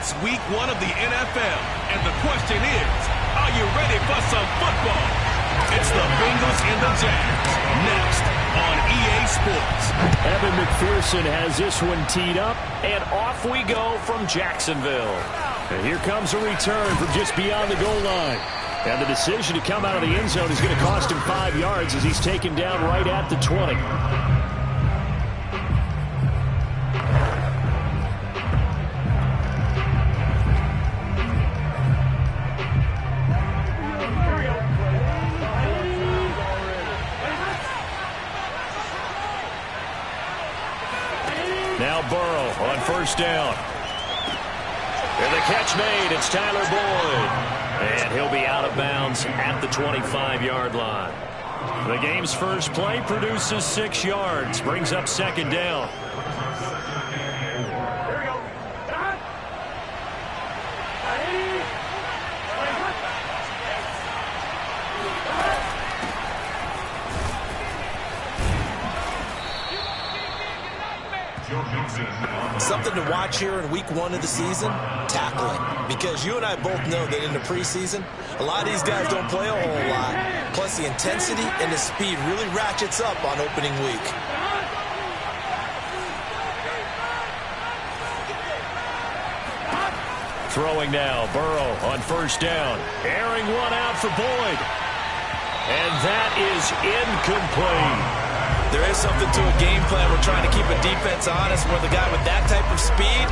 It's week 1 of the NFL, and the question is, are you ready for some football? It's the Bengals and the Jags, next on EA Sports. Evan McPherson has this one teed up, and off we go from Jacksonville. And here comes a return from just beyond the goal line. And the decision to come out of the end zone is going to cost him 5 yards as he's taken down right at the 20. Now Burrow on first down. And the catch made. It's Tyler Boyd. And he'll be out of bounds at the 25-yard line. The game's first play produces 6 yards. Brings up second down. Something to watch here in week 1 of the season, tackling. Because you and I both know that in the preseason, a lot of these guys don't play a whole lot. Plus the intensity and the speed really ratchets up on opening week. Throwing now, Burrow on first down. Airing one out for Boyd. And that is incomplete. There is something to a game plan. We're trying to keep a defense honest. Where the guy with that type of speed,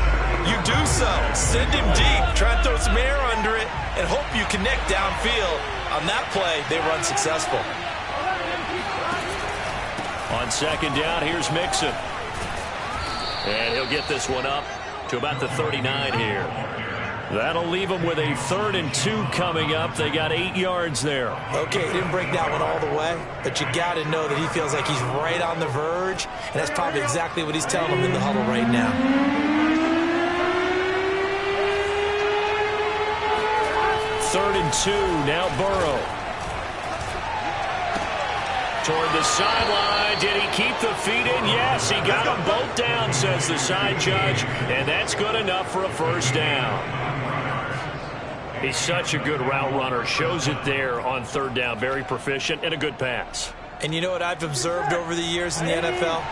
you do so. Send him deep. Try and throw some air under it and hope you connect downfield. On that play, they were unsuccessful. On second down, here's Mixon. And he'll get this one up to about the 39 here. That'll leave them with a 3rd and 2 coming up. They got 8 yards there. Okay, didn't break that one all the way, but you got to know that he feels like he's right on the verge, and that's probably exactly what he's telling them in the huddle right now. Third and 2, now Burrow. Toward the sideline. Did he keep the feet in? Yes, he got them both down, says the side judge, and that's good enough for a first down. He's such a good route runner. Shows it there on third down. Very proficient and a good pass. And you know what I've observed over the years in the NFL?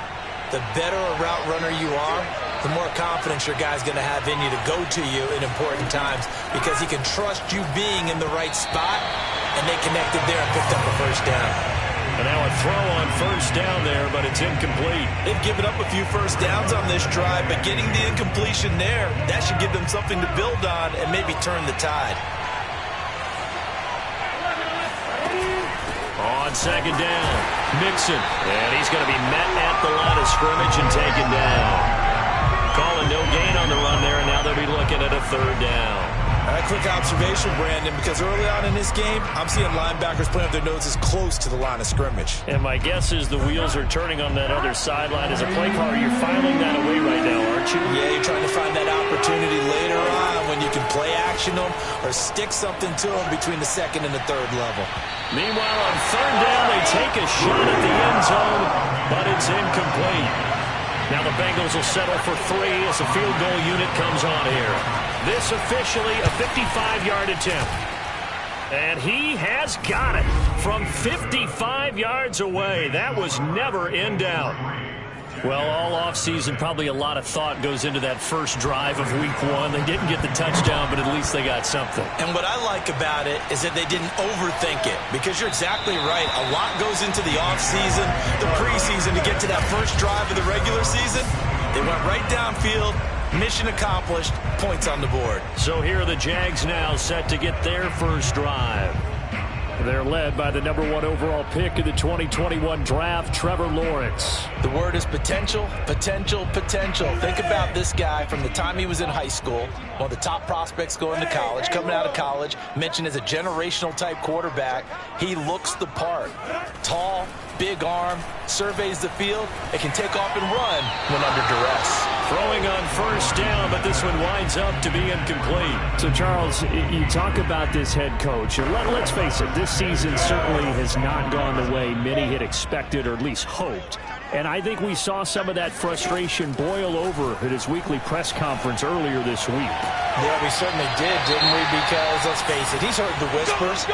The better a route runner you are, the more confidence your guy's going to have in you to go to you in important times because he can trust you being in the right spot, and they connected there and picked up a first down. And now a throw on first down there, but it's incomplete. They've given up a few first downs on this drive, but getting the incompletion there, that should give them something to build on and maybe turn the tide. On second down, Mixon. And he's going to be met at the line of scrimmage and taken down. Calling no gain on the run there, and now they'll be looking at a 3rd down. A quick observation, Brandon, because early on in this game, I'm seeing linebackers playing with their noses close to the line of scrimmage. And my guess is the wheels are turning on that other sideline. As a play caller, you're filing that away right now, aren't you? Yeah, you're trying to find that opportunity later on when you can play action them or stick something to them between the 2nd and the 3rd level. Meanwhile, on 3rd down, they take a shot at the end zone, but it's incomplete. Now the Bengals will settle for 3 as a field goal unit comes on here. This officially a 55-yard attempt. And he has got it from 55 yards away. That was never in doubt. Well, all offseason, probably a lot of thought goes into that first drive of week 1. They didn't get the touchdown, but at least they got something. And what I like about it is that they didn't overthink it, because you're exactly right. A lot goes into the offseason, the preseason to get to that first drive of the regular season. They went right downfield. Mission accomplished. Points on the board. So here are the Jags now set to get their first drive. They're led by the #1 overall pick in the 2021 draft, Trevor Lawrence. The word is potential, potential, potential. Think about this guy from the time he was in high school, one of the top prospects going to college, coming out of college, mentioned as a generational type quarterback. He looks the part. Tall, big arm, surveys the field, and can take off and run when under duress. Throwing on first down, but this one winds up to be incomplete. So, Charles, you talk about this head coach. Let's face it, this season certainly has not gone the way many had expected or at least hoped. And I think we saw some of that frustration boil over at his weekly press conference earlier this week. Yeah, we certainly did, didn't we? Because, let's face it, he's heard the whispers,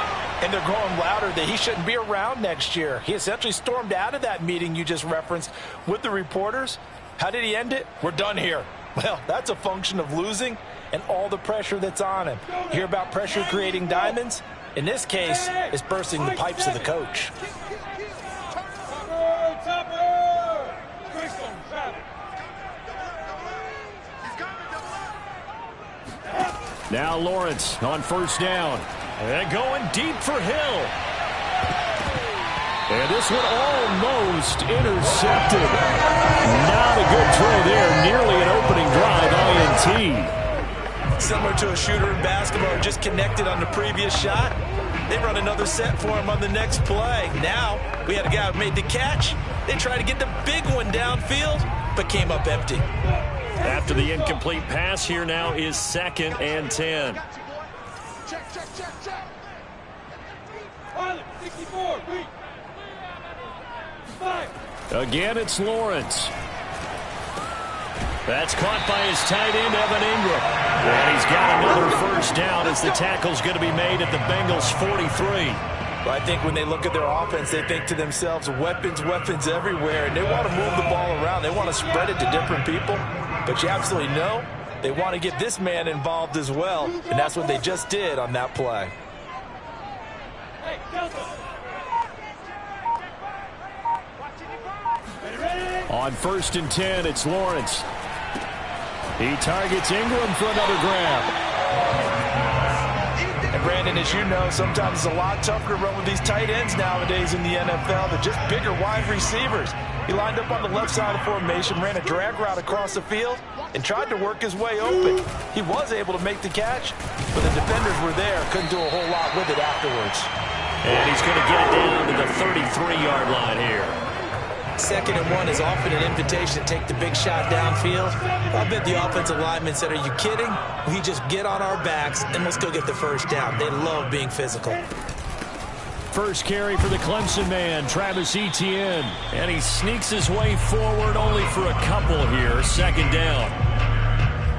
and they're growing louder that he shouldn't be around next year. He essentially stormed out of that meeting you just referenced with the reporters. How did he end it? We're done here. Well, that's a function of losing and all the pressure that's on him. You hear about pressure creating diamonds? In this case, it's bursting the pipes of the coach. Now Lawrence on first down. And going deep for Hill. And this one almost intercepted. Not a good throw there. Nearly an opening drive, INT. Similar to a shooter in basketball, just connected on the previous shot. They run another set for him on the next play. Now, we had a guy who made the catch. They tried to get the big one downfield, but came up empty. After the incomplete pass, here now is 2nd and 10. Again, it's Lawrence. That's caught by his tight end, Evan Ingram. And he's got another first down as the tackle's going to be made at the Bengals' 43. Well, I think when they look at their offense, they think to themselves, weapons, weapons everywhere, and they want to move the ball around. They want to spread it to different people. But you absolutely know they want to get this man involved as well, and that's what they just did on that play. On 1st and 10, it's Lawrence. He targets Ingram for another grab. And Brandon, as you know, sometimes it's a lot tougher to run with these tight ends nowadays in the NFL. They're just bigger wide receivers. He lined up on the left side of the formation, ran a drag route across the field, and tried to work his way open. He was able to make the catch, but the defenders were there, couldn't do a whole lot with it afterwards. And he's going to get it down to the 33-yard line here. 2nd and 1 is often an invitation to take the big shot downfield. I bet the offensive linemen said, are you kidding? We just get on our backs and let's go get the first down. They love being physical. First carry for the Clemson man, Travis Etienne. And he sneaks his way forward only for a couple here. 2nd down.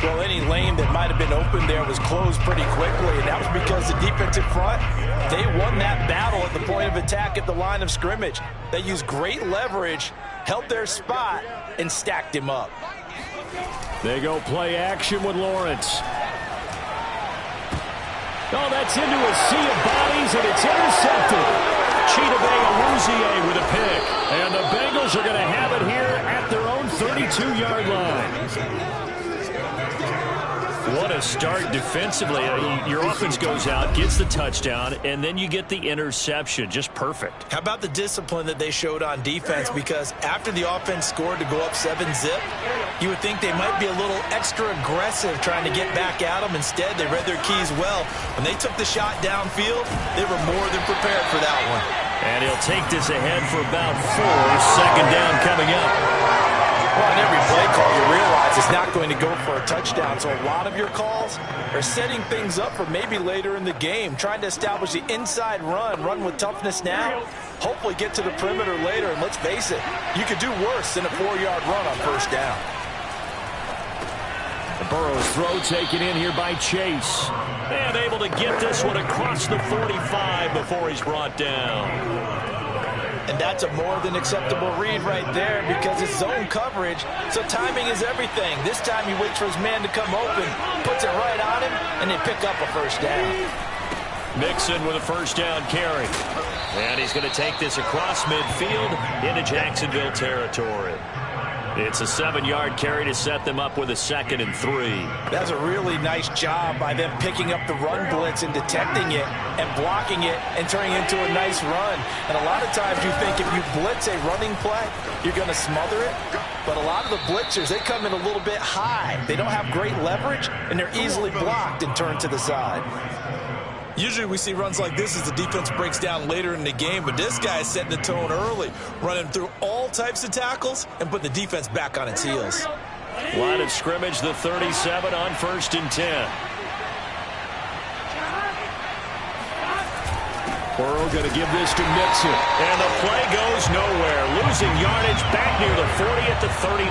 Well, any lane that might have been open there was closed pretty quickly, and that was because the defensive front, they won that battle at the point of attack at the line of scrimmage. They used great leverage, held their spot, and stacked him up. They go play action with Lawrence. Oh, that's into a sea of bodies, and it's intercepted. Chidobe Awuzie with a pick. And the Bengals are going to have it here at their own 32-yard line. What a start defensively. Your offense goes out, gets the touchdown, and then you get the interception. Just perfect. How about the discipline that they showed on defense? Because after the offense scored to go up 7-zip, you would think they might be a little extra aggressive trying to get back at them. Instead, they read their keys well. When they took the shot downfield, they were more than prepared for that one. And he'll take this ahead for about 4. 2nd down coming up. Well, in every play call, you realize it's not going to go for a touchdown. So a lot of your calls are setting things up for maybe later in the game, trying to establish the inside run with toughness now, hopefully get to the perimeter later. And let's face it, you could do worse than a 4-yard run on first down. The Burrows throw taken in here by Chase. And able to get this one across the 45 before he's brought down. And that's a more than acceptable read right there because it's zone coverage, so timing is everything. This time he waits for his man to come open, puts it right on him, and they pick up a first down. Mixon with a first down carry. And he's going to take this across midfield into Jacksonville territory. It's a 7-yard carry to set them up with a 2nd and 3. That's a really nice job by them picking up the run blitz and detecting it and blocking it and turning it into a nice run. And a lot of times you think if you blitz a running play, you're going to smother it. But a lot of the blitzers, they come in a little bit high. They don't have great leverage, and they're easily blocked and turned to the side. Usually we see runs like this as the defense breaks down later in the game, but this guy is setting the tone early, running through all types of tackles and put the defense back on its heels. Line of scrimmage, the 37 on 1st and 10. Burrow going to give this to Mixon. And the play goes nowhere. Losing yardage back near the 40 at the 39.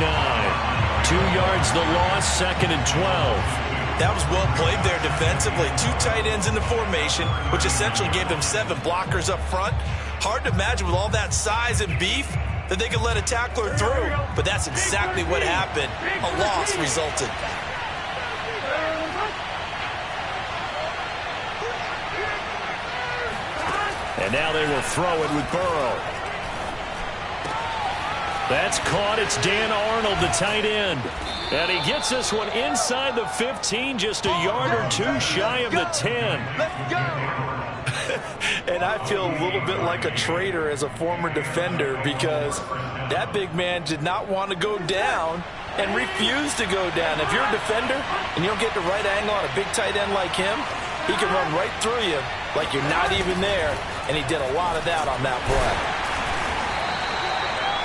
2 yards the loss, 2nd and 12. That was well played there defensively. 2 tight ends in the formation, which essentially gave them 7 blockers up front. Hard to imagine with all that size and beef that they could let a tackler through. But that's exactly what happened. A loss resulted. And now they will throw it with Burrow. That's caught. It's Dan Arnold, the tight end. And he gets this one inside the 15, just a yard or 2 shy of the 10. Let's go! And I feel a little bit like a traitor as a former defender because that big man did not want to go down and refused to go down. If you're a defender and you don't get the right angle on a big tight end like him, he can run right through you like you're not even there, and he did a lot of that on that play.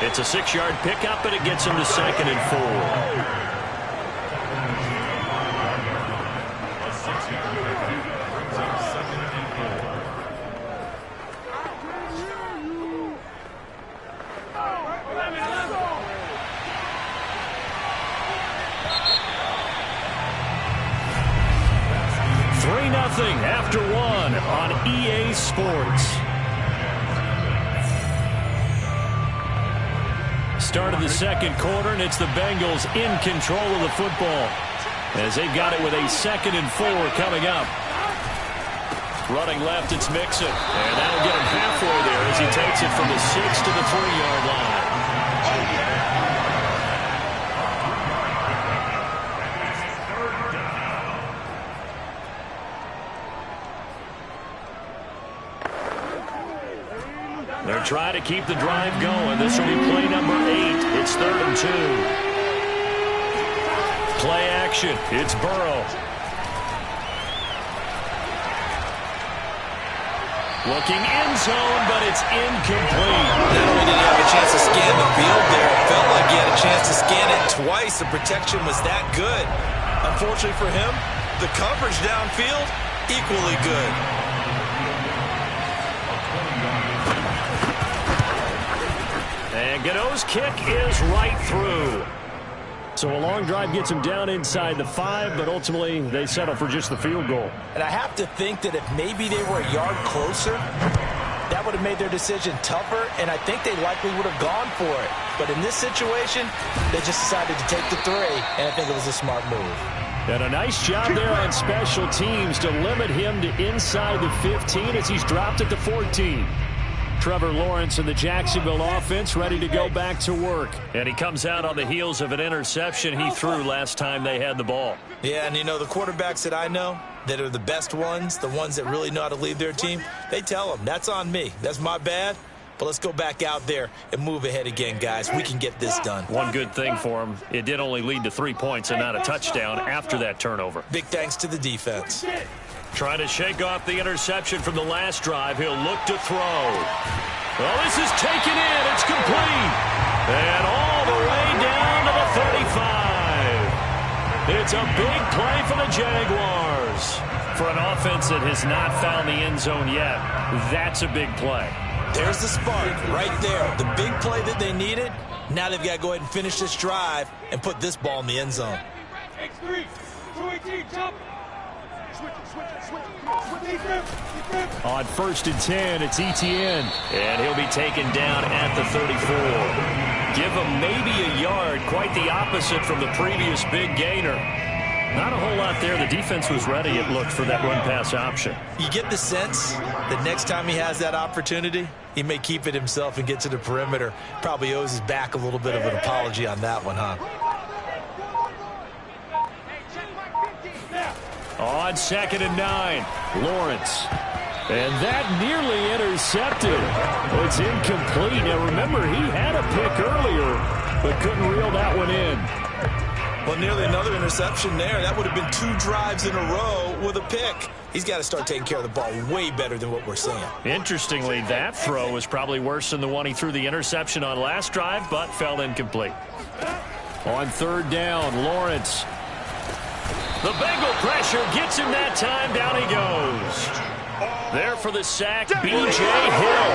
It's a 6-yard pickup, and it gets him to 2nd and 4. After 1 on EA Sports. Start of the 2nd quarter, and it's the Bengals in control of the football as they've got it with a 2nd and 4 coming up. Running left, it's Mixon, and that'll get him halfway there as he takes it from the 6 to the 3-yard line. They're trying to keep the drive going. This will be play number 8. It's 3rd and 2. Play action. It's Burrow. Looking end zone, but it's incomplete. Not only did he have a chance to scan the field there, it felt like he had a chance to scan it twice. The protection was that good. Unfortunately for him, the coverage downfield, equally good. And Gano's kick is right through. So a long drive gets him down inside the 5, but ultimately they settle for just the field goal. And I have to think that if maybe they were a yard closer, that would have made their decision tougher, and I think they likely would have gone for it. But in this situation, they just decided to take the 3, and I think it was a smart move. And a nice job there on special teams to limit him to inside the 15 as he's dropped at the 14. Trevor Lawrence and the Jacksonville offense ready to go back to work. And he comes out on the heels of an interception he threw last time they had the ball. Yeah, and you know, the quarterbacks that I know that are the best ones, the ones that really know how to lead their team, they tell them, that's on me. That's my bad. But let's go back out there and move ahead again, guys. We can get this done. One good thing for him, it did only lead to 3 points and not a touchdown after that turnover. Big thanks to the defense. Trying to shake off the interception from the last drive. He'll look to throw. Well, this is taken in. It's complete. And all the way down to the 35. It's a big play for the Jaguars. For an offense that has not found the end zone yet, that's a big play. There's the spark right there. The big play that they needed. Now they've got to go ahead and finish this drive and put this ball in the end zone. X3, 218, jump. On 1st and 10, it's Etienne. And he'll be taken down at the 34. Give him maybe a yard, quite the opposite from the previous big gainer. Not a whole lot there. The defense was ready, it looked, for that run-pass option. You get the sense that next time he has that opportunity, he may keep it himself and get to the perimeter. Probably owes his back a little bit of an apology on that one, huh? On 2nd and 9, Lawrence. And that nearly intercepted. It's incomplete. Now, remember, he had a pick earlier, but couldn't reel that one in. Well, nearly another interception there. That would have been 2 drives in a row with a pick. He's got to start taking care of the ball way better than what we're seeing. Interestingly, that throw was probably worse than the one he threw the interception on last drive, but fell incomplete. On 3rd down, Lawrence. The Bengal pressure gets him that time. Down he goes. There for the sack, B.J. Hill.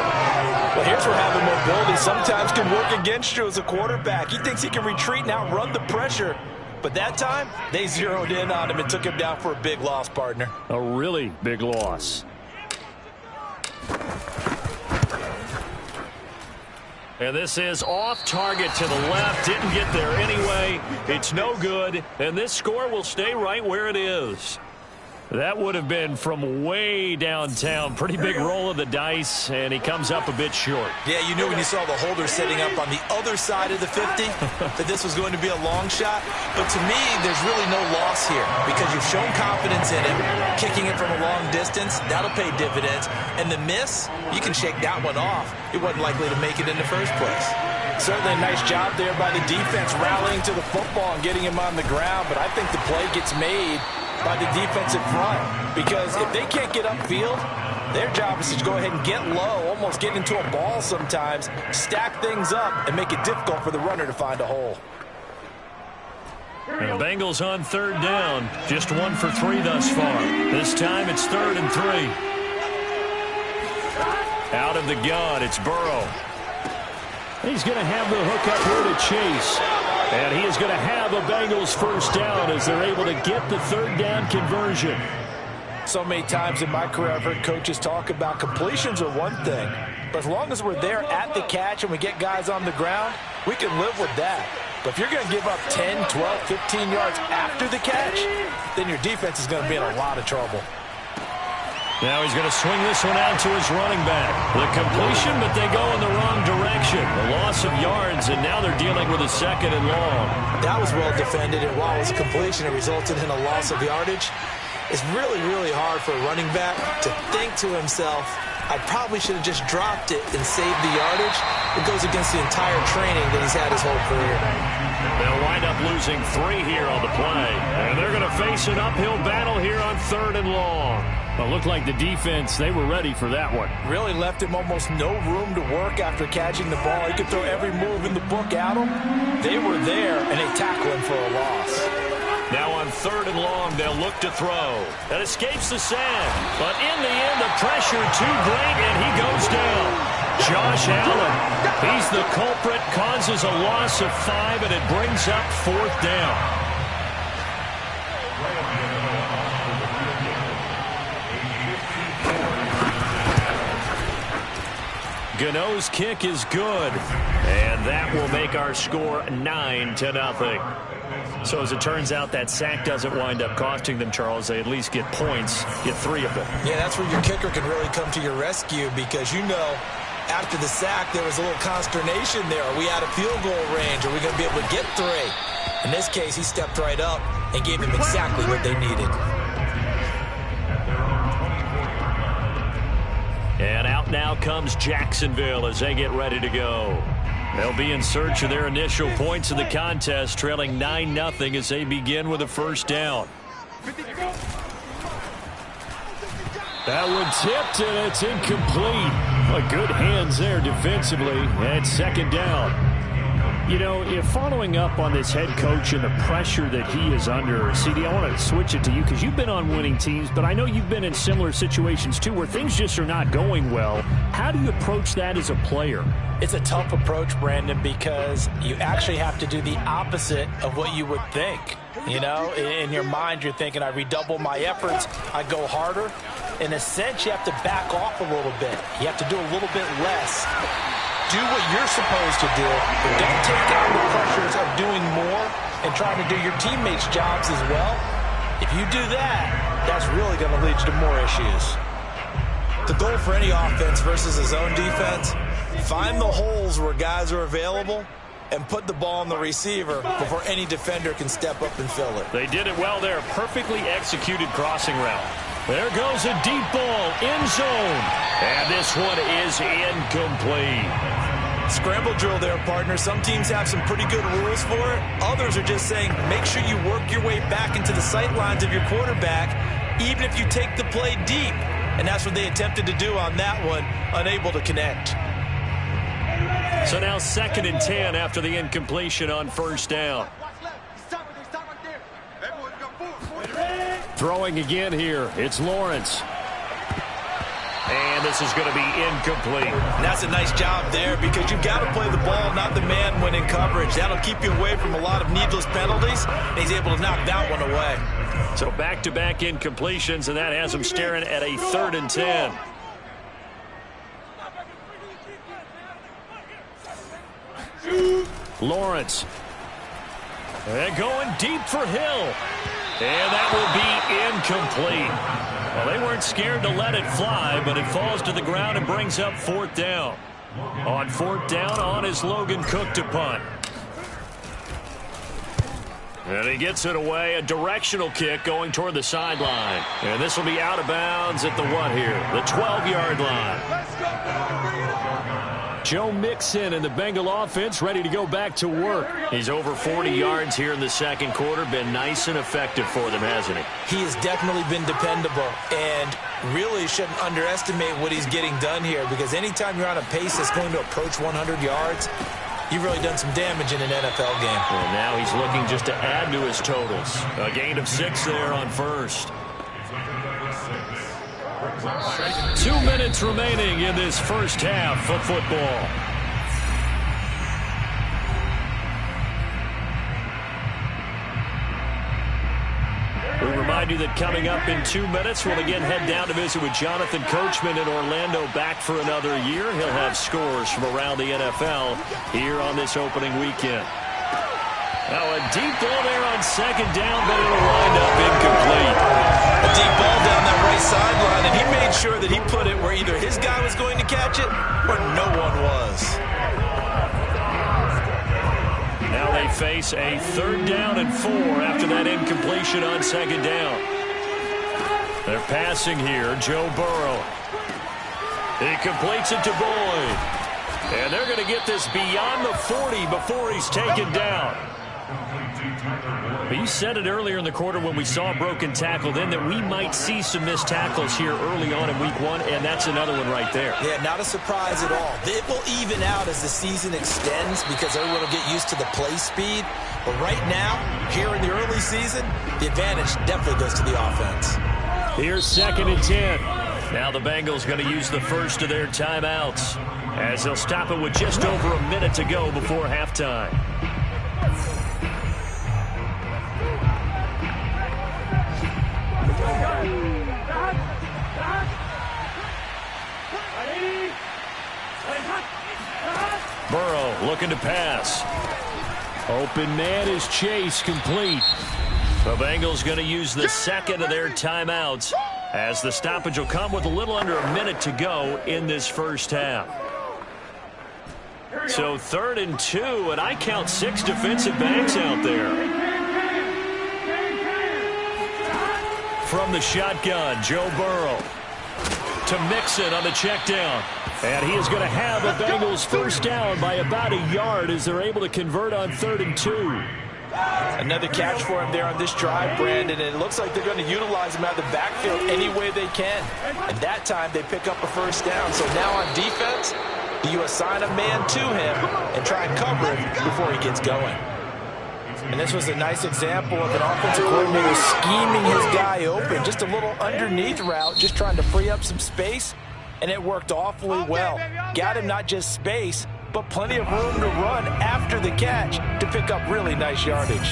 Well, here's where having mobility sometimes can work against you as a quarterback. He thinks he can retreat and outrun the pressure. But that time, they zeroed in on him and took him down for a big loss, partner. A really big loss. And this is off target to the left. Didn't get there anyway. It's no good. And this score will stay right where it is. That would have been from way downtown. Pretty big roll of the dice, and he comes up a bit short. Yeah, you knew when you saw the holder setting up on the other side of the 50 that this was going to be a long shot. But to me, there's really no loss here because you've shown confidence in him. Kicking it from a long distance, that'll pay dividends. And the miss, you can shake that one off. It wasn't likely to make it in the first place. Certainly a nice job there by the defense rallying to the football and getting him on the ground. But I think the play gets made by the defensive front, because if they can't get upfield, their job is to go ahead and get low, almost get into a ball sometimes, stack things up, and make it difficult for the runner to find a hole. And the Bengals on third down, just 1 for 3 thus far. This time it's 3rd and 3. Out of the gun, it's Burrow. He's going to have the hook up here to Chase. And he is going to have a Bengals first down as they're able to get the 3rd down conversion. So many times in my career I've heard coaches talk about completions are one thing, but as long as we're there at the catch and we get guys on the ground, we can live with that. But if you're going to give up 10, 12, 15 yards after the catch, then your defense is going to be in a lot of trouble. Now he's going to swing this one out to his running back. The completion, but they go in the wrong direction. The loss of yards, and now they're dealing with a 2nd and long. That was well defended, and while it was a completion, it resulted in a loss of yardage. It's really, really hard for a running back to think to himself, I probably should have just dropped it and saved the yardage. It goes against the entire training that he's had his whole career. They'll wind up losing 3 here on the play. And they're going to face an uphill battle here on 3rd and long. Well, it looked like the defense, they were ready for that one. Really left him almost no room to work after catching the ball. He could throw every move in the book at him. They were there, and they tackle him for a loss. Now on 3rd and long, they'll look to throw. That escapes the sand. But in the end, the pressure too great, and he goes down. Josh Allen, he's the culprit, causes a loss of 5, and it brings up 4th down. Gano's kick is good, and that will make our score 9-0. So as it turns out, that sack doesn't wind up costing them, Charles. They at least get points, get 3 of them. Yeah, that's where your kicker can really come to your rescue, because you know after the sack there was a little consternation there. Are we out of field goal range? Are we going to be able to get 3? In this case, he stepped right up and gave them exactly what they needed. And out now comes Jacksonville as they get ready to go. They'll be in search of their initial points of the contest, trailing 9-0 as they begin with a 1st down. That one tipped, and it's incomplete. Well, good hands there defensively, and 2nd down. You know, if following up on this head coach and the pressure that he is under, CD, I want to switch it to you because you've been on winning teams, but I know you've been in similar situations too where things just are not going well. How do you approach that as a player? It's a tough approach, Brandon, because you actually have to do the opposite of what you would think. You know, in your mind, you're thinking, I redouble my efforts, I go harder. In a sense, you have to back off a little bit. You have to do a little bit less. Do what you're supposed to do, but don't take on the pressures of doing more and trying to do your teammates' jobs as well. If you do that, that's really going to lead to more issues. The goal for any offense versus a zone defense, find the holes where guys are available and put the ball on the receiver before any defender can step up and fill it. They did it well there. Perfectly executed crossing route. There goes a deep ball, end zone. And this one is incomplete. Scramble drill there, partner. Some teams have some pretty good rules for it. Others are just saying, make sure you work your way back into the sight lines of your quarterback, even if you take the play deep. And that's what they attempted to do on that one, unable to connect. So now 2nd and 10 after the incompletion on 1st down. Throwing again here, it's Lawrence. And this is going to be incomplete. And that's a nice job there because you've got to play the ball, not the man when in coverage. That'll keep you away from a lot of needless penalties. And he's able to knock that one away. So back-to-back incompletions, and that has him staring at a 3rd and 10. Lawrence. And going deep for Hill. And that will be incomplete. Well, they weren't scared to let it fly, but it falls to the ground and brings up 4th down. On 4th down, on is Logan Cook to punt. And he gets it away, a directional kick going toward the sideline. And this will be out of bounds at the what here? The 12-yard line. Joe Mixon and the Bengal offense ready to go back to work. He's over 40 yards here in the 2nd quarter. Been nice and effective for them, hasn't he? He has definitely been dependable and really shouldn't underestimate what he's getting done here because anytime you're on a pace that's going to approach 100 yards, you've really done some damage in an NFL game. And now he's looking just to add to his totals. A gain of 6 there on 1st. 2 minutes remaining in this first half of football. We remind you that coming up in 2 minutes, we'll again head down to visit with Jonathan Coachman in Orlando, back for another year. He'll have scores from around the NFL here on this opening weekend. Now a deep ball there on 2nd down, but it'll wind up incomplete. A deep ball down that right sideline, and he made sure that he put it where either his guy was going to catch it or no one was. Now they face a 3rd down and 4 after that incompletion on 2nd down. They're passing here, Joe Burrow. He completes it to Boyd. And they're going to get this beyond the 40 before he's taken down. But you said it earlier in the quarter when we saw a broken tackle then that we might see some missed tackles here early on in week 1, and that's another one right there. Yeah, not a surprise at all. It will even out as the season extends because everyone will get used to the play speed. But right now, here in the early season, the advantage definitely goes to the offense. Here's 2nd and 10. Now the Bengals going to use the first of their timeouts as they'll stop it with just over a minute to go before halftime. Burrow looking to pass. Open man is Chase, complete. The Bengals going to use the 2nd of their timeouts as the stoppage will come with a little under a minute to go in this first half. So 3rd and 2, and I count 6 defensive backs out there. From the shotgun, Joe Burrow to Mixon on the check down. And he is going to have a Bengals first down by about a yard as they're able to convert on 3rd and 2. Another catch for him there on this drive, Brandon, and it looks like they're going to utilize him out of the backfield any way they can. And that time they pick up a first down. So now on defense, you assign a man to him and try and cover him before he gets going. And this was a nice example of an offensive coordinator scheming his guy open. Just a little underneath route, just trying to free up some space. And it worked awfully well. Got him not just space, but plenty of room to run after the catch to pick up really nice yardage.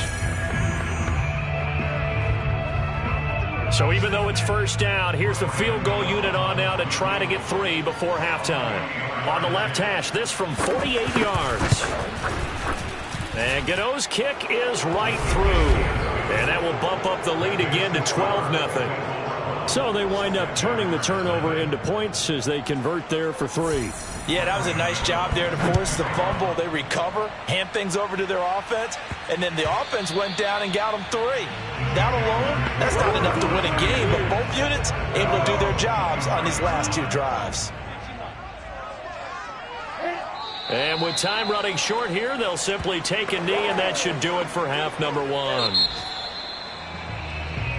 So even though it's first down, here's the field goal unit on now to try to get 3 before halftime. On the left hash, this from 48 yards. And Godot's kick is right through. And that will bump up the lead again to 12-0. So they wind up turning the turnover into points as they convert there for 3. Yeah, that was a nice job there to force the fumble. They recover, hand things over to their offense, and then the offense went down and got them 3. That alone, that's not enough to win a game, but both units able to do their jobs on these last 2 drives. And with time running short here, they'll simply take a knee, and that should do it for half number 1.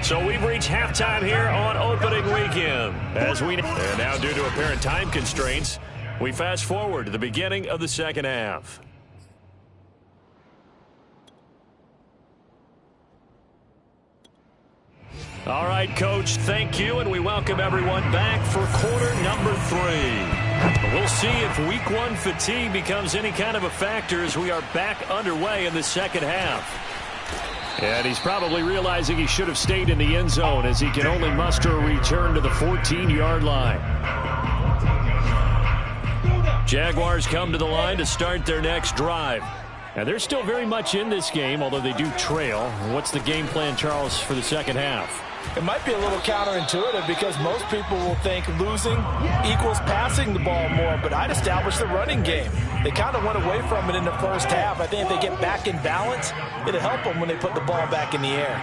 So we've reached halftime here on opening weekend. And now due to apparent time constraints, we fast forward to the beginning of the second half. All right, Coach, thank you, and we welcome everyone back for quarter number 3. We'll see if week 1 fatigue becomes any kind of a factor as we are back underway in the second half. And he's probably realizing he should have stayed in the end zone as he can only muster a return to the 14-yard line. Jaguars come to the line to start their next drive. And they're still very much in this game, although they do trail. What's the game plan, Charles, for the second half? It might be a little counterintuitive because most people will think losing equals passing the ball more, but I'd establish the running game. They kind of went away from it in the first half. I think if they get back in balance, it'll help them when they put the ball back in the air.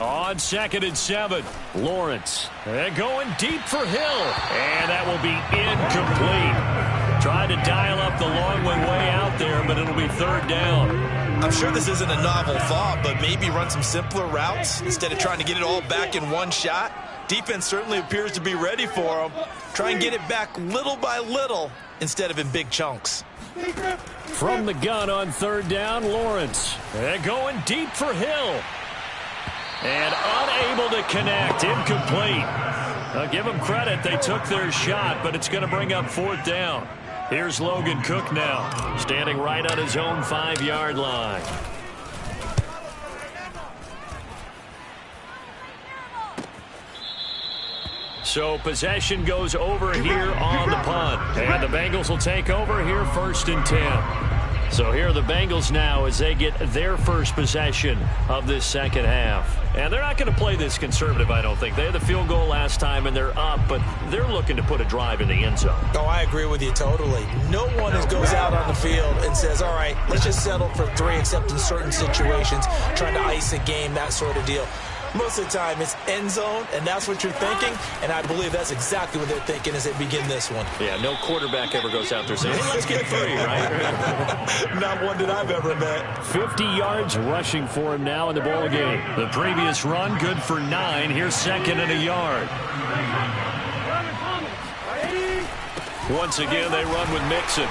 On 2nd and 7, Lawrence. They're going deep for Hill, and that will be incomplete. Trying to dial up the long way out there, but it'll be 3rd down. I'm sure this isn't a novel thought, but maybe run some simpler routes instead of trying to get it all back in one shot. Defense certainly appears to be ready for them. Try and get it back little by little instead of in big chunks. From the gun on 3rd down, Lawrence. They're going deep for Hill. And unable to connect, incomplete. I'll give them credit, they took their shot, but it's going to bring up 4th down. Here's Logan Cook now, standing right on his own 5-yard line. So possession goes over here on the punt. And the Bengals will take over here 1st and 10. So here are the Bengals now as they get their first possession of this second half. And they're not going to play this conservative, I don't think. They had the field goal last time, and they're up, but they're looking to put a drive in the end zone. Oh, I agree with you totally. No one goes out on the field and says, all right, let's just settle for 3, except in certain situations, trying to ice a game, that sort of deal. Most of the time, it's end zone, and that's what you're thinking, and I believe that's exactly what they're thinking as they begin this one. Yeah, no quarterback ever goes out there saying, hey, let's get 3, right? Not one that I've ever met. 50 yards rushing for him now in the ball game. The previous run, good for 9. Here's 2nd and a yard. Once again, they run with Mixon.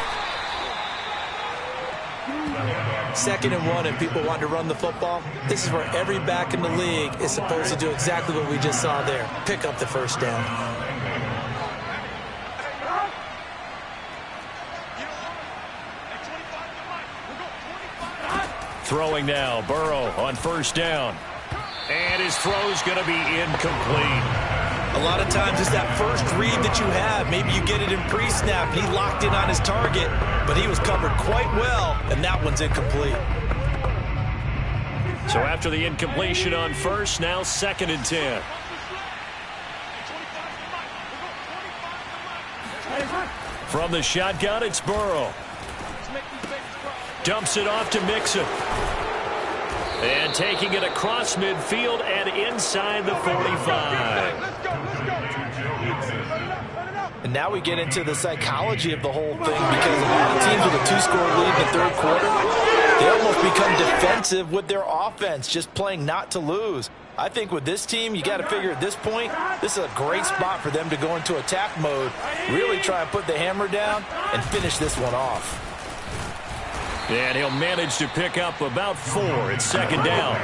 2nd and 1, and people want to run the football. This is where every back in the league is supposed to do exactly what we just saw there. Pick up the 1st down. Throwing now, Burrow on 1st down. And his throw's going to be incomplete. A lot of times it's that first read that you have. Maybe you get it in pre-snap. He locked in on his target, but he was covered quite well, and that one's incomplete. So after the incompletion on 1st, now 2nd and 10. From the shotgun, it's Burrow. Dumps it off to Mixon. And taking it across midfield and inside the 45. And now we get into the psychology of the whole thing, because a lot of teams with a 2-score lead in the 3rd quarter, they almost become defensive with their offense, just playing not to lose. I think with this team, you got to figure at this point, this is a great spot for them to go into attack mode, really try and put the hammer down and finish this one off. And he'll manage to pick up about 4. It's 2nd down.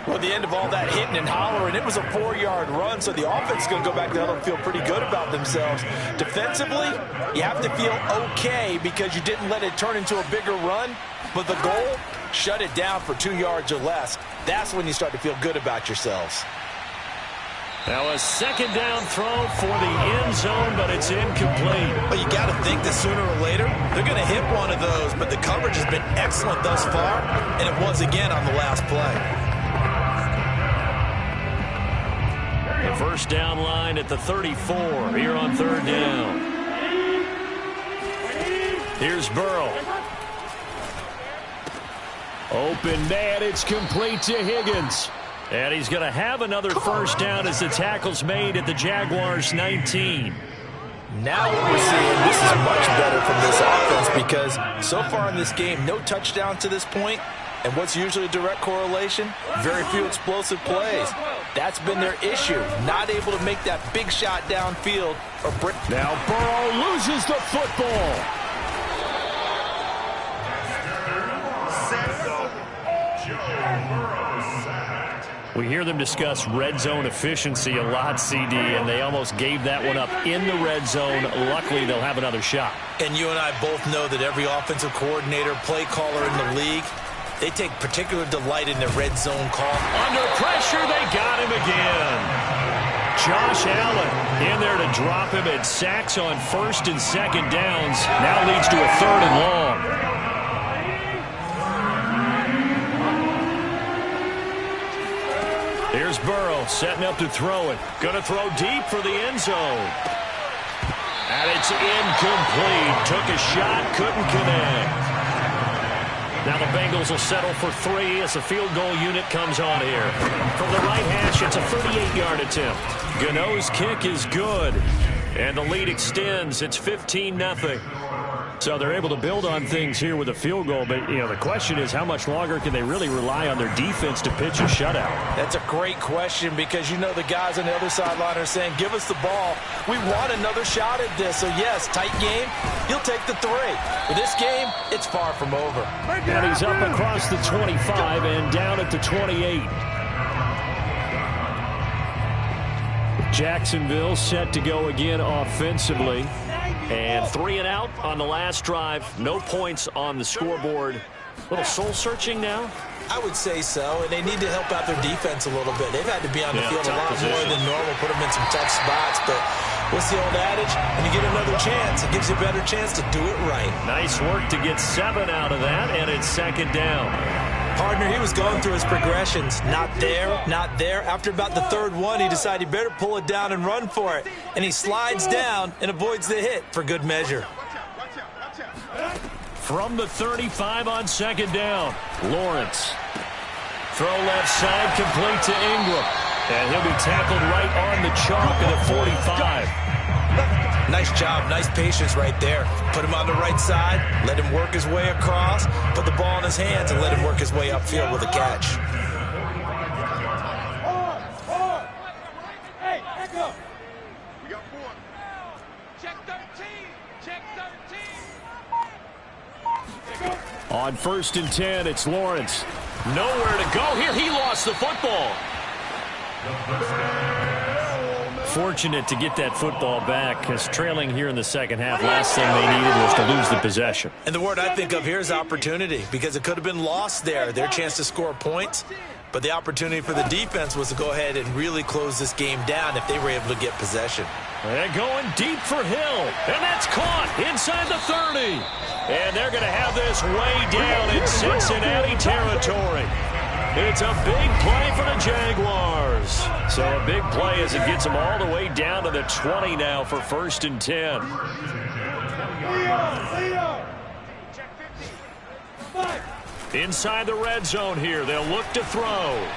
Well, at the end of all that hitting and hollering, it was a 4-yard run, so the offense is going to go back to huddle and feel pretty good about themselves. Defensively, you have to feel okay because you didn't let it turn into a bigger run, but the goal, shut it down for 2 yards or less. That's when you start to feel good about yourselves. Now a 2nd down throw for the end zone, but it's incomplete. But you got to think that sooner or later, they're going to hit one of those, but the coverage has been excellent thus far, and it was again on the last play. The 1st down line at the 34 here on 3rd down. Here's Burrow. Open man, it's complete to Higgins. And he's going to have another 1st down as the tackle's made at the Jaguars' 19. Now what we're seeing, this is much better from this offense because so far in this game, no touchdown to this point. And what's usually a direct correlation? Very few explosive plays. That's been their issue. Not able to make that big shot downfield or break. Now Burrow loses the football. We hear them discuss red zone efficiency a lot, CD, and they almost gave that one up in the red zone. Luckily, they'll have another shot. And you and I both know that every offensive coordinator, play caller in the league, they take particular delight in their red zone call. Under pressure, they got him again. Josh Allen in there to drop him at sacks on first and second downs. Now leads to a 3rd and long. Here's Burrow setting up to throw it. Going to throw deep for the end zone. And it's incomplete. Took a shot, couldn't connect. Now the Bengals will settle for 3 as the field goal unit comes on here. From the right hash, it's a 38-yard attempt. Gano's kick is good. And the lead extends. It's 15-0. So they're able to build on things here with a field goal. But, you know, the question is how much longer can they really rely on their defense to pitch a shutout? That's a great question because, you know, the guys on the other sideline are saying, give us the ball. We want another shot at this. So, yes, tight game. He'll take the 3. For this game, it's far from over. And he's up across the 25 and down at the 28. Jacksonville set to go again offensively. And 3 and out on the last drive. No points on the scoreboard. A little soul-searching now? I would say so, and they need to help out their defense a little bit. They've had to be on the field a lot more than normal, put them in some tough spots. But what's the old adage? When you get another chance, it gives you a better chance to do it right. Nice work to get 7 out of that, and it's 2nd down. Partner, he was going through his progressions. Not there, not there. After about the 3rd one, he decided he better pull it down and run for it. And he slides down and avoids the hit for good measure. From the 35 on 2nd down, Lawrence. Throw left side, complete to Ingram. And he'll be tackled right on the chalk at the 45. Nice job, nice patience right there. Put him on the right side, let him work his way across, put the ball in his hands, and let him work his way upfield with a catch. Hey, back up. We got 4. Check 13. Check 13. On 1st and 10, it's Lawrence. Nowhere to go here. He lost the football. Fortunate to get that football back, because trailing here in the second half, last thing they needed was to lose the possession. And the word I think of here is opportunity, because it could have been lost there, their chance to score points. But the opportunity for the defense was to go ahead and really close this game down if they were able to get possession. And going deep for Hill, and that's caught inside the 30. And they're going to have this way down in Cincinnati territory. It's a big play for the Jaguars. So a big play as it gets them all the way down to the 20 now for 1st and 10. Inside the red zone here. They'll look to throw.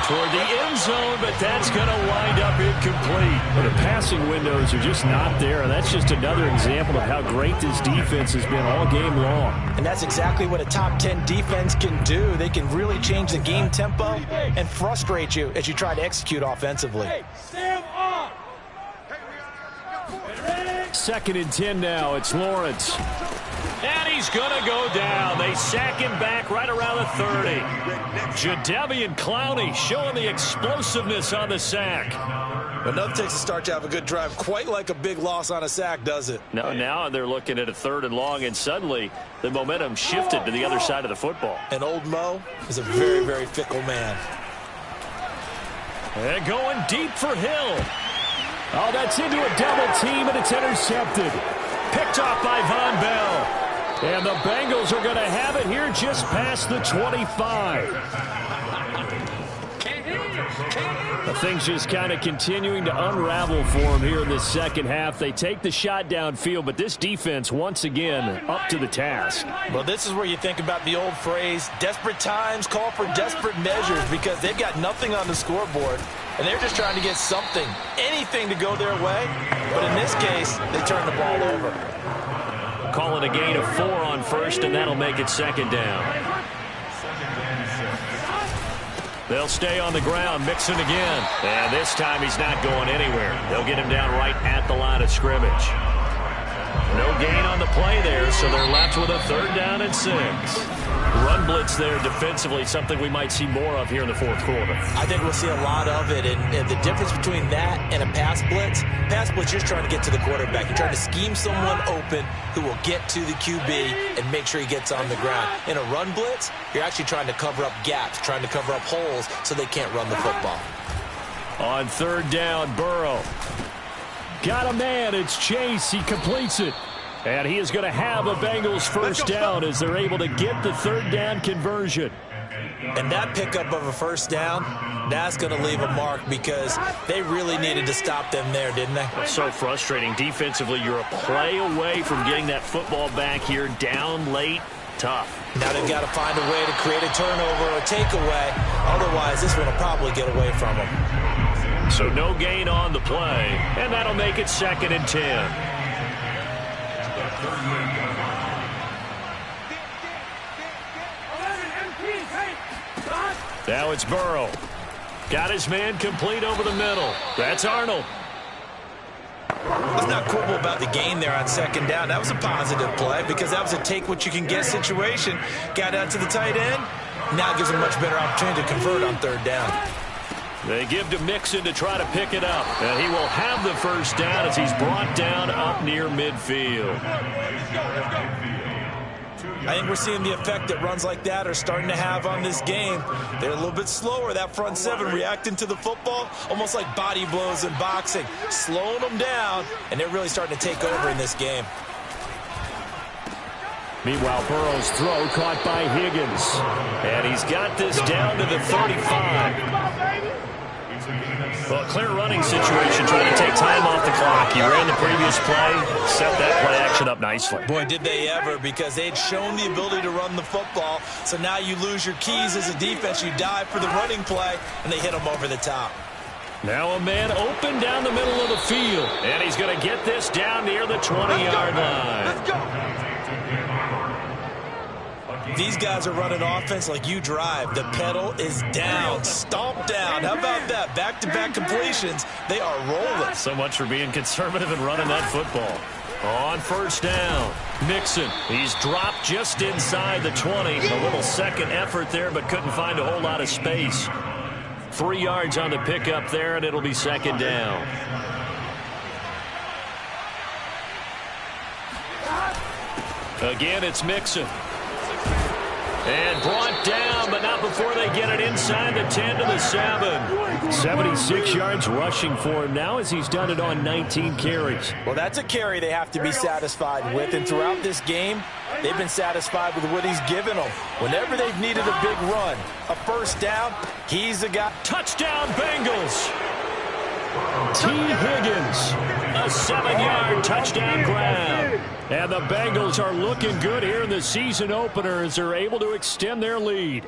Toward the end zone, but that's going to wind up incomplete. But the passing windows are just not there, and that's just another example of how great this defense has been all game long. And that's exactly what a top 10 defense can do. They can really change the game tempo and frustrate you as you try to execute offensively. Hey, stand up. 2nd and 10 now. It's Lawrence. And he's going to go down. They sack him back right around the 30. Jadeveon Clowney showing the explosiveness on the sack. But nothing takes a start to have a good drive quite like a big loss on a sack, does it? No, now they're looking at a 3rd and long, and suddenly the momentum shifted to the other side of the football. And old Mo is a very, very fickle man. And going deep for Hill. Oh, that's into a double team, and it's intercepted. Picked off by Von Bell. And the Bengals are going to have it here just past the 25. Things just kind of continuing to unravel for them here in the second half. They take the shot downfield, but this defense, once again, up to the task. Well, this is where you think about the old phrase, desperate times call for desperate measures, because they've got nothing on the scoreboard, and they're just trying to get something, anything to go their way. But in this case, they turn the ball over. Calling a gain of 4 on 1st, and that'll make it 2nd down. They'll stay on the ground, mixing again. And this time he's not going anywhere. They'll get him down right at the line of scrimmage. No gain on the play there, so they're left with a 3rd down and 6. run blitz there defensively, something we might see more of here in the fourth quarter. I think we'll see a lot of it, and the difference between that and a pass blitz, you're trying to get to the quarterback. You're trying to scheme someone open who will get to the QB and make sure he gets on the ground. In a run blitz, you're actually trying to cover up gaps, trying to cover up holes so they can't run the football. On third down, Burrow. Got a man. It's Chase. He completes it. And he is going to have a Bengals first down as they're able to get the third down conversion. And that pickup of a first down, that's going to leave a mark because they really needed to stop them there, didn't they? So frustrating. Defensively, you're a play away from getting that football back here, down late, tough. Now they've got to find a way to create a turnover or a takeaway. Otherwise, this one will probably get away from them. So no gain on the play, and that'll make it 2nd and 10. Now it's Burrow. Got his man complete over the middle. That's Arnold. What's not cool about the gain there on 2nd down? That was a positive play because that was a take-what-you-can-get situation. Got out to the tight end. Now it gives him a much better opportunity to convert on 3rd down. They give to Mixon to try to pick it up. And he will have the first down as he's brought down up near midfield. I think we're seeing the effect that runs like that are starting to have on this game. They're a little bit slower, that front seven, reacting to the football, almost like body blows in boxing, slowing them down, and they're really starting to take over in this game. Meanwhile, Burrow's throw caught by Higgins. And he's got this down to the 35. Well, clear running situation, trying to take time off the clock. He ran the previous play, set that play action up nicely. Boy, did they ever, because they'd shown the ability to run the football. So now you lose your keys as a defense. You dive for the running play, and they hit them over the top. Now a man open down the middle of the field. And he's going to get this down near the 20-yard line. Let's go. These guys are running offense like you drive. The pedal is down, stomp down. How about that? Back-to-back completions. They are rolling. So much for being conservative and running that football. On first down, Mixon. He's dropped just inside the 20. A little second effort there, but couldn't find a whole lot of space. 3 yards on the pickup there, and it'll be 2nd down. Again, it's Mixon. And brought down, but not before they get it inside the 10 to the 7. 76 yards rushing for him now as he's done it on 19 carries. Well, that's a carry they have to be satisfied with. And throughout this game, they've been satisfied with what he's given them. Whenever they've needed a big run, a first down, he's the guy. Touchdown, Bengals. T. Higgins. A 7-yard touchdown grab. And the Bengals are looking good here in the season opener as they're able to extend their lead.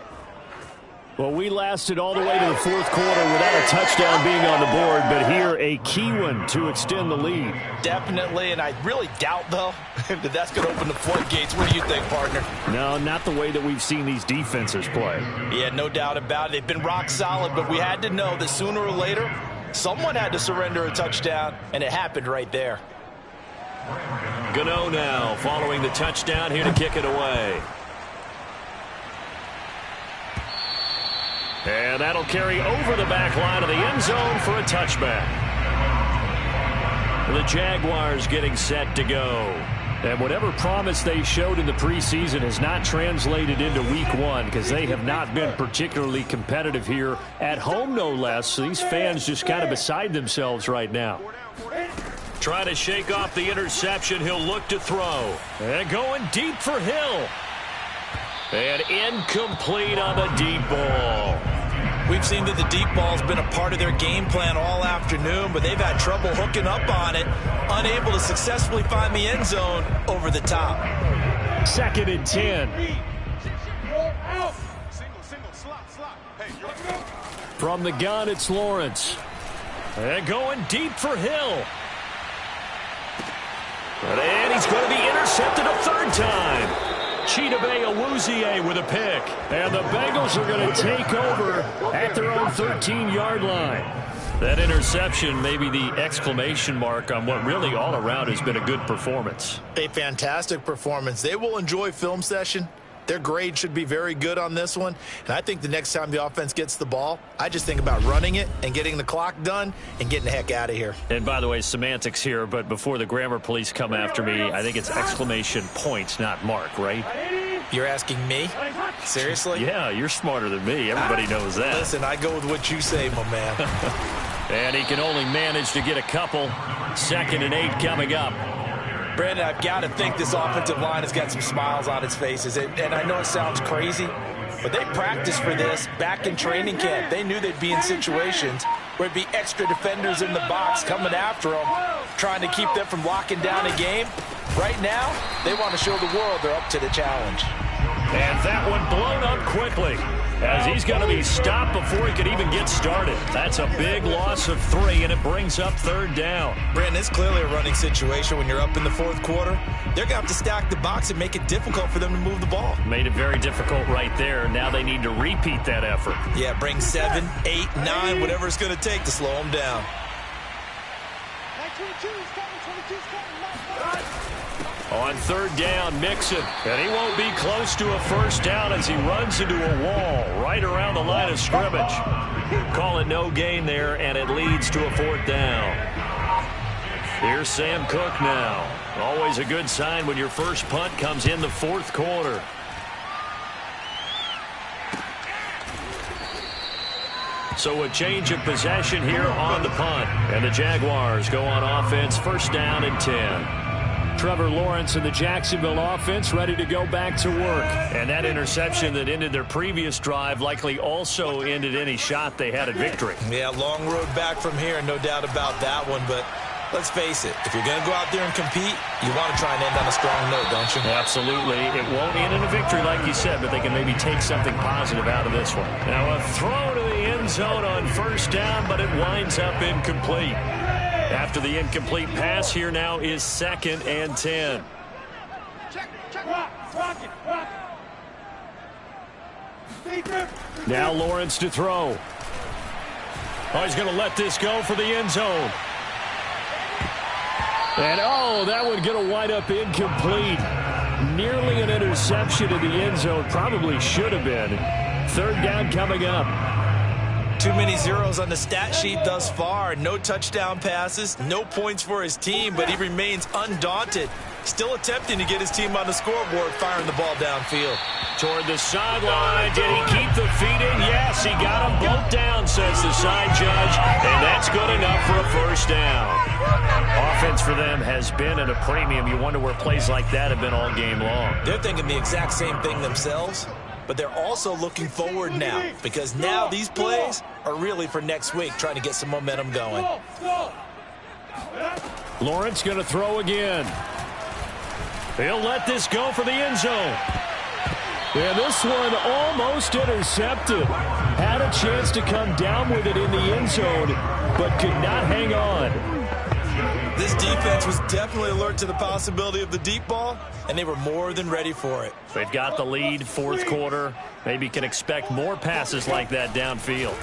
Well, we lasted all the way to the fourth quarter without a touchdown being on the board, but here a key one to extend the lead. Definitely, and I really doubt, though, that that's going to open the floodgates. What do you think, partner? No, not the way that we've seen these defenses play. Yeah, no doubt about it. They've been rock solid, but we had to know that sooner or later, someone had to surrender a touchdown, and it happened right there. Gano now following the touchdown here to kick it away. And that'll carry over the back line of the end zone for a touchback. The Jaguars getting set to go. And whatever promise they showed in the preseason has not translated into week 1 because they have not been particularly competitive here at home, no less. So these fans just kind of beside themselves right now. Trying to shake off the interception. He'll look to throw. And going deep for Hill. And incomplete on the deep ball. We've seen that the deep ball's been a part of their game plan all afternoon, but they've had trouble hooking up on it, unable to successfully find the end zone over the top. 2nd and 10. From the gun, it's Lawrence. And going deep for Hill. And he's going to be intercepted a 3rd time. Chidobe Awuzie with a pick. And the Bengals are going to take over at their own 13-yard line. That interception may be the exclamation mark on what really all around has been a good performance. A fantastic performance. They will enjoy film session Their grade should be very good on this one. And I think the next time the offense gets the ball, I just think about running it and getting the clock done and getting the heck out of here. And by the way, semantics here, but before the grammar police come after me, I think it's exclamation point, not mark, right? You're asking me? Seriously? Yeah, you're smarter than me. Everybody knows that. Listen, I go with what you say, my man. And he can only manage to get a couple. 2nd and 8 coming up. Brandon, I've got to think this offensive line has got some smiles on its faces. And I know it sounds crazy, but they practiced for this back in training camp. They knew they'd be in situations where it'd be extra defenders in the box coming after them, trying to keep them from locking down a game. Right now, they want to show the world they're up to the challenge. And that one blown up quickly as he's going to be stopped before he could even get started. That's a big loss of 3, and it brings up 3rd down. Brandon, it's clearly a running situation when you're up in the 4th quarter. They're going to have to stack the box and make it difficult for them to move the ball. Made it very difficult right there. Now they need to repeat that effort. Yeah, bring 7, 8, 9, whatever it's going to take to slow them down. 22's coming, 22's coming. On 3rd down, Mixon. And he won't be close to a 1st down as he runs into a wall right around the line of scrimmage. Call it no gain there, and it leads to a 4th down. Here's Sam Cook now. Always a good sign when your first punt comes in the 4th quarter. So a change of possession here on the punt. And the Jaguars go on offense, 1st down and 10. Trevor Lawrence and the Jacksonville offense ready to go back to work. And that interception that ended their previous drive likely also ended any shot they had at victory. Yeah, long road back from here, no doubt about that one. But let's face it, if you're going to go out there and compete, you want to try and end on a strong note, don't you? Absolutely. It won't end in a victory like you said, but they can maybe take something positive out of this one. Now a throw to the end zone on 1st down, but it winds up incomplete. After the incomplete pass, here now is 2nd and 10. Now Lawrence to throw. Oh, he's going to let this go for the end zone. And, that one going to wind up incomplete. Nearly an interception in the end zone. Probably should have been. 3rd down coming up. Too many zeros on the stat sheet thus far. No touchdown passes, no points for his team, but he remains undaunted. Still attempting to get his team on the scoreboard, firing the ball downfield. Toward the sideline. Did he keep the feet in? Yes, he got them both down, says the side judge. And that's good enough for a 1st down. Offense for them has been at a premium. You wonder where plays like that have been all game long. They're thinking the exact same thing themselves, but they're also looking forward now, because now these plays are really for next week, trying to get some momentum going. Lawrence going to throw again. He'll let this go for the end zone. Yeah, this one almost intercepted. Had a chance to come down with it in the end zone, but could not hang on. This defense was definitely alert to the possibility of the deep ball, and they were more than ready for it. They've got the lead, 4th quarter. Maybe can expect more passes like that downfield.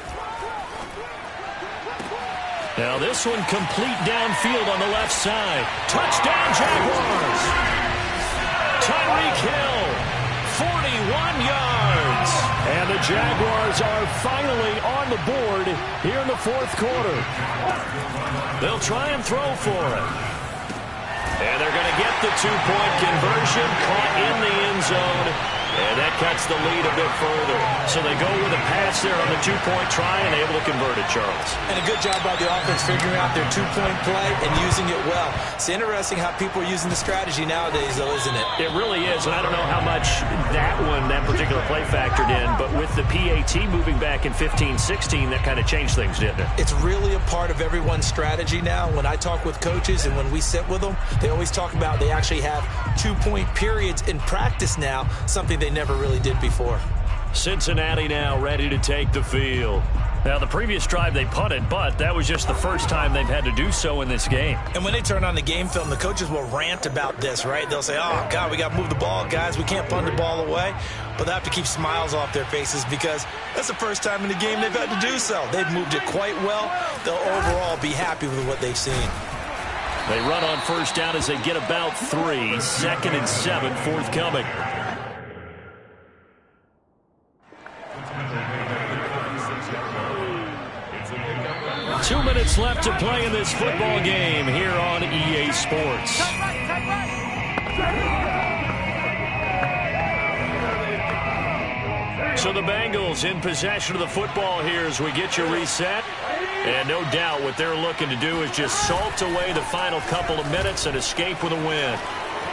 Now this one complete downfield on the left side. Touchdown Jaguars! Tyreek Hill, 41 yards. And the Jaguars are finally on the board here in the 4th quarter. They'll try and throw for it. And they're going to get the 2-point conversion, caught in the end zone. And that cuts the lead a bit further. So they go with a pass there on the 2-point try and able to convert it, Charles. And a good job by the offense figuring out their 2-point play and using it well. It's interesting how people are using the strategy nowadays, though, isn't it? It really is, and I don't know how much that particular play factored in, but with the PAT moving back in 15-16, that kind of changed things, didn't it? It's really a part of everyone's strategy now. When I talk with coaches and when we sit with them, they always talk about they actually have 2-point periods in practice now, something they never really did before. Cincinnati now ready to take the field. Now, the previous drive they punted, but that was just the first time they've had to do so in this game. And when they turn on the game film, the coaches will rant about this, right? They'll say, oh, God, we got to move the ball, guys. We can't punt the ball away. But they have to keep smiles off their faces because that's the first time in the game they've had to do so. They've moved it quite well. They'll overall be happy with what they've seen. They run on 1st down as they get about 3. 2nd and 7, forthcoming. 2 minutes left to play in this football game here on EA Sports. So the Bengals in possession of the football here as we get you reset. And no doubt what they're looking to do is just salt away the final couple of minutes and escape with a win.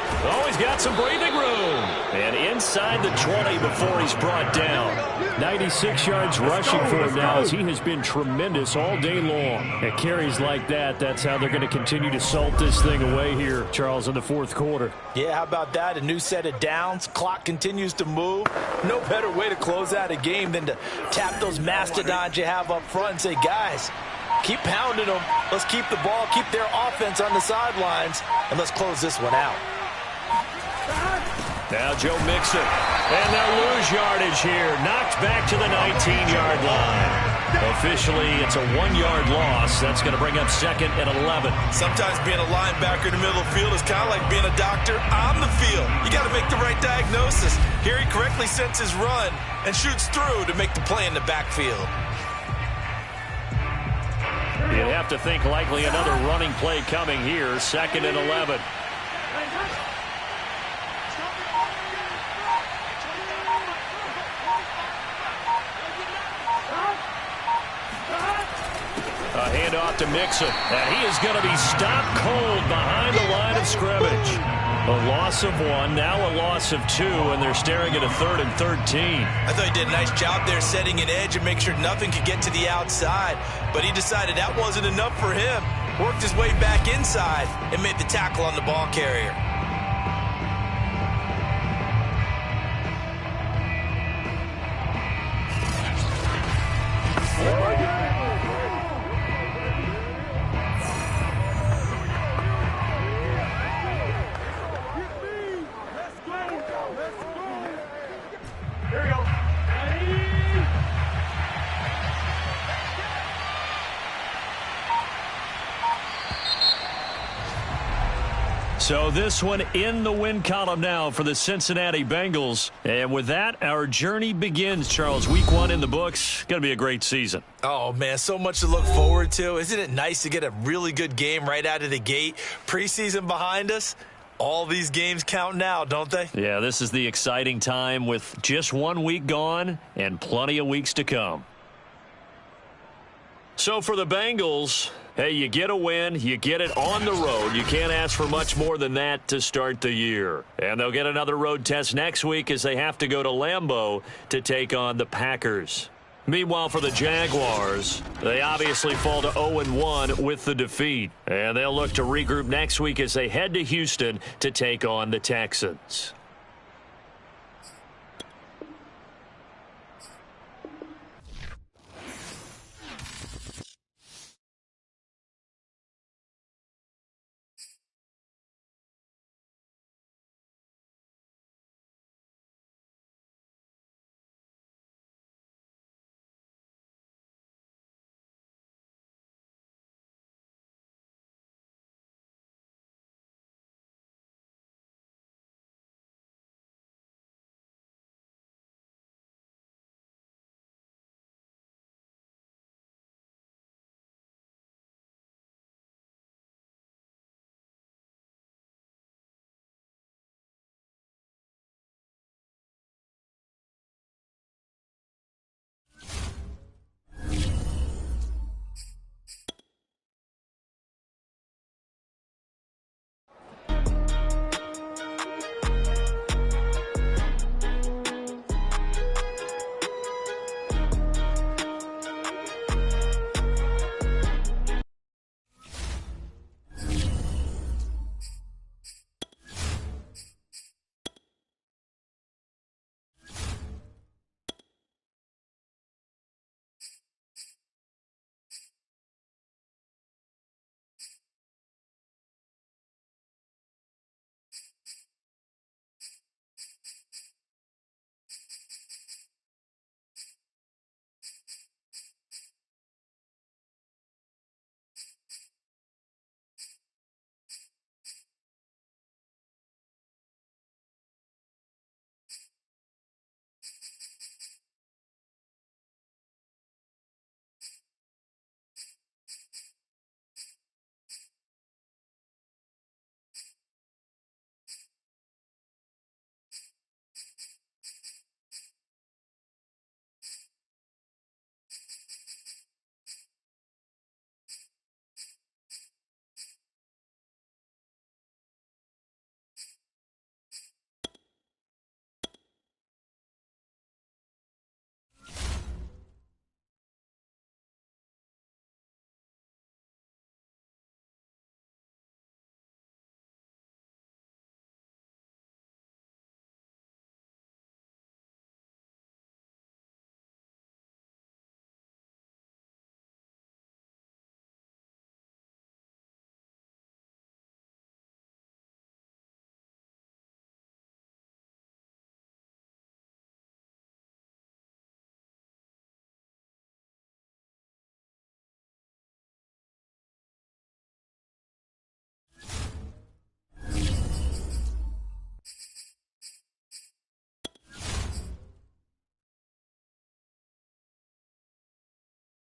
Oh, he's got some breathing room. And inside the 20 before he's brought down. 96 yards rushing for him now as he has been tremendous all day long. At carries like that, that's how they're going to continue to salt this thing away here, Charles, in the fourth quarter. Yeah, how about that? A new set of downs. Clock continues to move. No better way to close out a game than to tap those mastodons you have up front and say, guys, keep pounding them. Let's keep the ball, keep their offense on the sidelines, and let's close this one out. Now Joe Mixon. And they'll lose yardage here. Knocked back to the 19-yard line. Officially, it's a 1-yard loss. That's going to bring up second and 11. Sometimes being a linebacker in the middle of the field is kind of like being a doctor on the field. You got to make the right diagnosis. Here he correctly sets his run and shoots through to make the play in the backfield. You'd have to think likely another running play coming here. Second and 11. A handoff to Mixon. And he is going to be stopped cold behind the line of scrimmage. A loss of 1, now a loss of 2, and they're staring at a 3rd and 13. I thought he did a nice job there setting an edge and make sure nothing could get to the outside. But he decided that wasn't enough for him. Worked his way back inside and made the tackle on the ball carrier. So this one in the win column now for the Cincinnati Bengals. And with that, our journey begins, Charles. Week 1 in the books. Going to be a great season. Oh, man, so much to look forward to. Isn't it nice to get a really good game right out of the gate? Preseason behind us. All these games count now, don't they? Yeah, this is the exciting time with just 1 week gone and plenty of weeks to come. So for the Bengals, hey, you get a win, you get it on the road. You can't ask for much more than that to start the year. And they'll get another road test next week as they have to go to Lambeau to take on the Packers. Meanwhile, for the Jaguars, they obviously fall to 0-1 with the defeat. And they'll look to regroup next week as they head to Houston to take on the Texans.